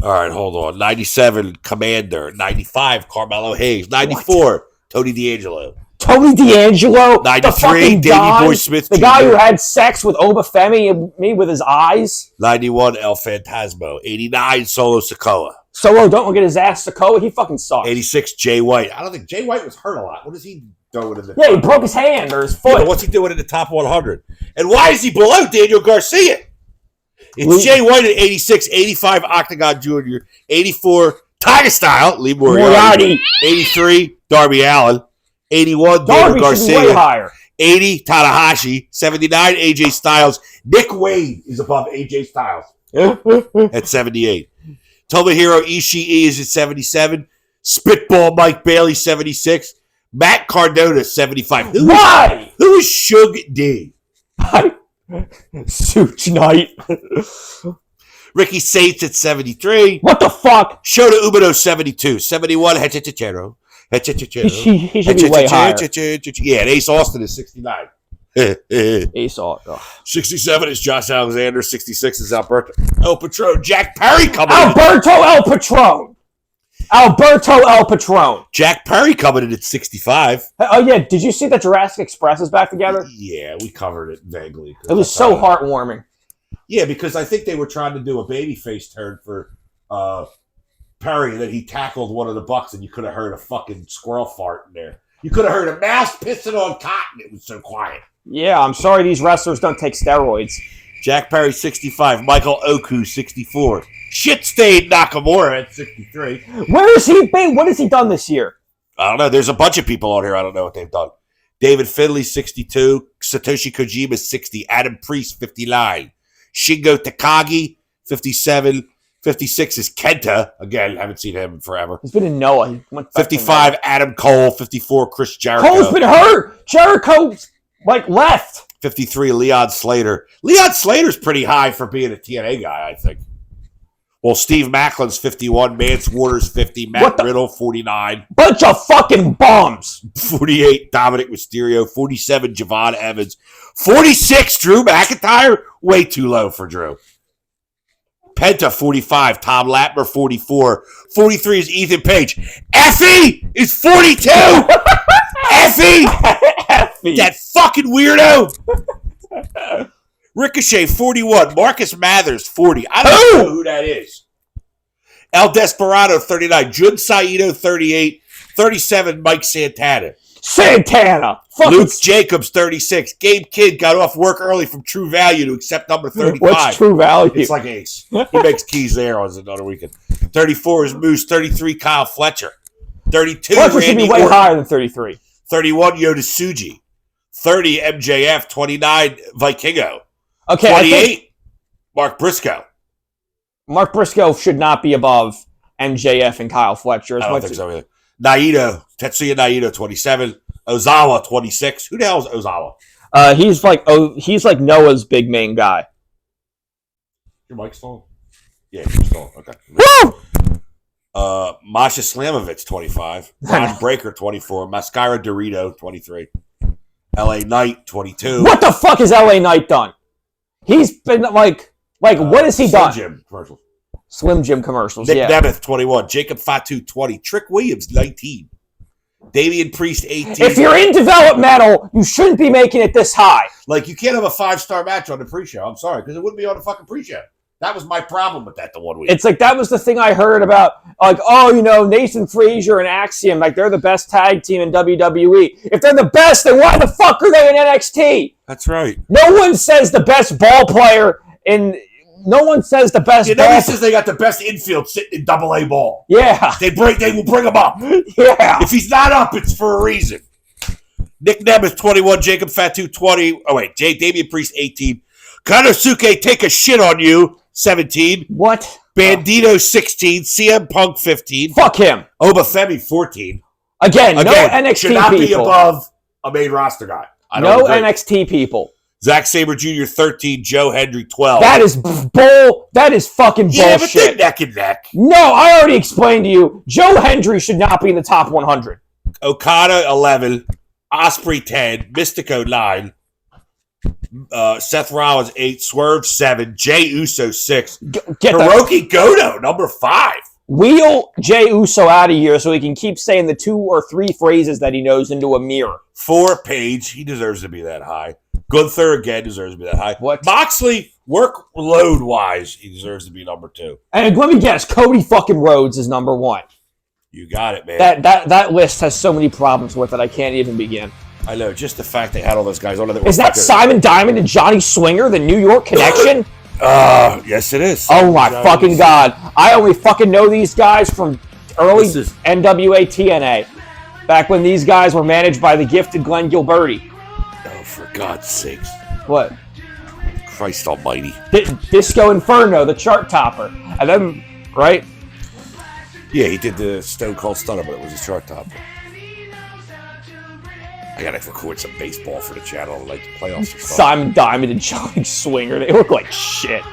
All right, hold on. 97, Commander. 95, Carmelo Hayes. 94, what? Tony D'Angelo. Tony D'Angelo? 93, Davey Boy Smith The Jr. guy who had sex with Obafemi and me with his eyes? 91, El Phantasmo. 89, Solo Sikoa. Solo, don't look at his ass, Sikoa. He fucking sucks. 86, Jay White. I don't think Jay White was hurt a lot. What is he doing in the Yeah, he broke his hand or his foot. Yeah, but what's he doing in the top 100? And why is he below Daniel Garcia? It's Jay White at 86, 85, Octagon Jr., 84, Tiger Style, Lee Moriarty. 83, Darby Allin. 81, Daniel Garcia. Should be way higher. 80, Tanahashi. 79, AJ Styles. Nick Wade is above AJ Styles at 78. Tomohiro Ishii is at 77. Spitball Mike Bailey, 76. Matt Cardona, 75. Why? Who is Suge D? Suge Knight. Ricky Saints at 73. What the fuck? Shota Umino, 72. 71, Hechichero. He should be way higher. Yeah, and Ace Austin is 69. Ace Austin. 67 is Josh Alexander. 66 is Alberto El Patron. Jack Perry coming Alberto El Patron. Alberto El Patron. Jack Perry coming in at 65. Oh, yeah. Did you see that Jurassic Express is back together? Yeah, we covered it vaguely. It was so heartwarming. Yeah, because I think they were trying to do a babyface turn for Perry, and then he tackled one of the Bucks, and you could have heard a fucking squirrel fart in there. You could have heard a mouse pissing on cotton. It was so quiet. Yeah, I'm sorry these wrestlers don't take steroids. Jack Perry, 65. Michael Oku, 64. Shit-stained Nakamura at 63. Where has he been? What has he done this year? I don't know. There's a bunch of people on here. I don't know what they've done. David Finley, 62. Satoshi Kojima, 60. Adam Priest, 59. Shingo Takagi, 57. 56 is Kenta. Again, haven't seen him in forever. He's been in Noah. He went 55, Adam Cole. 54, Chris Jericho. Cole's been hurt. Jericho's, left. 53, Leon Slater. Leon Slater's pretty high for being a TNA guy, I think. Well, Steve Macklin's 51, Mance Waters 50, Matt Riddle 49. Bunch of fucking bums. 48, Dominic Mysterio. 47, Javon Evans. 46, Drew McIntyre. Way too low for Drew. Penta, 45. Tom Latner, 44. 43 is Ethan Page. Effie is 42! Effie! Effie. That fucking weirdo! Ricochet, 41. Marcus Mathers, 40. I don't know who that is. El Desperado, 39. Jun Saito, 38. 37, Mike Santana. Santana! Luke Jacobs, 36. Gabe Kidd got off work early from True Value to accept number 35. What's True Value? It's like Ace. He makes keys there on another weekend. 34 is Moose. 33, Kyle Fletcher. 32, Fletcher should be way Orton. higher than 33. 31, Yoda Tsuji. 30, MJF. 29, Vikingo. Okay, 28, Mark Briscoe. Mark Briscoe should not be above MJF and Kyle Fletcher. I don't think so either. Naito, Tetsuya Naito, 27. Ozawa, 26. Who the hell is Ozawa? He's like Noah's big main guy. Your mic's on? Yeah, you're still on. Okay. Woo! Masha Slamovitz, 25. Ron Breaker, 24. Mascara Dorito, 23. LA Knight, 22. What the fuck has LA Knight done? He's been what has he done? Slim Jim commercials. Slim Jim commercials, Nick yeah. Nemeth, 21. Jacob Fatu, 20. Trick Williams, 19. Damian Priest, 18. If you're in developmental, you shouldn't be making it this high. Like, you can't have a 5-star match on the pre-show. I'm sorry, because it wouldn't be on the fucking pre-show. That was my problem with that the one week. It's like, that was the thing I heard about, Nathan Frazier and Axiom, they're the best tag team in WWE. If they're the best, then why the fuck are they in NXT? That's right. No one says the best ball player in... No one says the best. Nobody says they got the best infield sitting in AA ball. Yeah, they will bring him up. Yeah, if he's not up, it's for a reason. Nick Nemeth, 21. Jacob Fatu, 20. Oh wait, Damian Priest, 18. Konosuke, take a shit on you, 17. What? Bandito, 16. CM Punk, 15. Fuck him. Obafemi, 14. Again, no NXT should not people. Be above a main roster guy. No NXT people. Zack Sabre Jr., 13. Joe Hendry, 12. That is That is fucking bullshit. Yeah, but they're neck and neck. No, I already explained to you. Joe Hendry should not be in the top 100. Okada, 11. Ospreay, 10. Mystico, 9. Seth Rollins, 8. Swerve, 7. Jey Uso, 6. Hiroki Goto, number 5. Wheel Jey Uso out of here so he can keep saying the 2 or 3 phrases that he knows into a mirror. 4, Page. He deserves to be that high. Gunther, again, deserves to be that high. What? Moxley, workload-wise, he deserves to be number 2. And let me guess, Cody fucking Rhodes is number 1. You got it, man. That list has so many problems with it, I can't even begin. I know, just the fact they had all those guys on it. Is that Simon Diamond and Johnny Swinger, the New York connection? Yes, it is. Oh my fucking god. I only fucking know these guys from early NWA TNA. Back when these guys were managed by the gifted Glenn Gilberti. Oh, for God's sakes. What? Christ almighty. Disco Inferno, the chart topper. And then, right? Yeah, he did the Stone Cold Stunner, but it was a chart topper. I gotta record some baseball for the channel, like the playoffs or something. Simon Diamond and Johnny Swinger, they look like shit.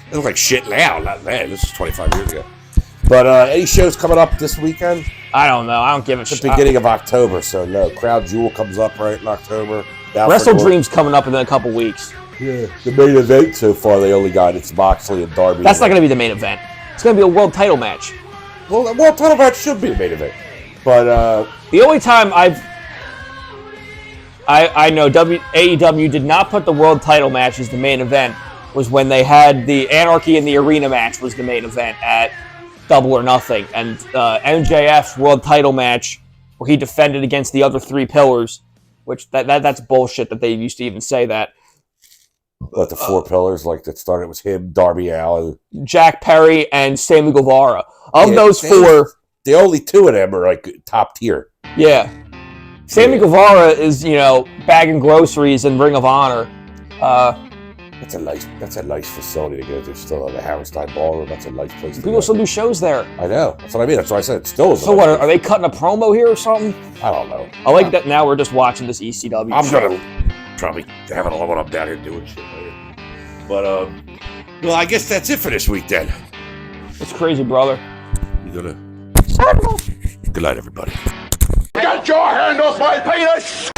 They look like shit now, not then. This is 25 years ago. But any shows coming up this weekend? I don't know. I don't give a shit. It's the beginning of October, so no. Crown Jewel comes up right in October. Wrestle Dream's coming up in a couple weeks. Yeah, the main event so far they only got it's Moxley and Darby. That's not going to be the main event. It's going to be a world title match. Well, the world title match should be the main event. But the only time I know AEW did not put the world title match as the main event was when they had the Anarchy in the Arena match was the main event at Double or Nothing. And MJF's world title match, where he defended against the other 3 pillars, which that's bullshit that they used to even say that. But the four pillars, like that started with him, Darby Allin, Jack Perry, and Sammy Guevara. Of those four, the only two of them are like top tier. Yeah. Sammy Guevara is, bagging groceries in Ring of Honor. That's a nice facility to go to. Still at the Hammerstein Ballroom. That's a nice place. People still do shows there. I know. That's what I mean. That's what I said. It still is. So what? Are they cutting a promo here or something? I don't know. I like that. Now we're just watching this ECW. I'm gonna probably have it all when I'm down here doing shit later. But well, I guess that's it for this week then. It's crazy, brother. You gonna? Good night, everybody. Get your hand off my penis!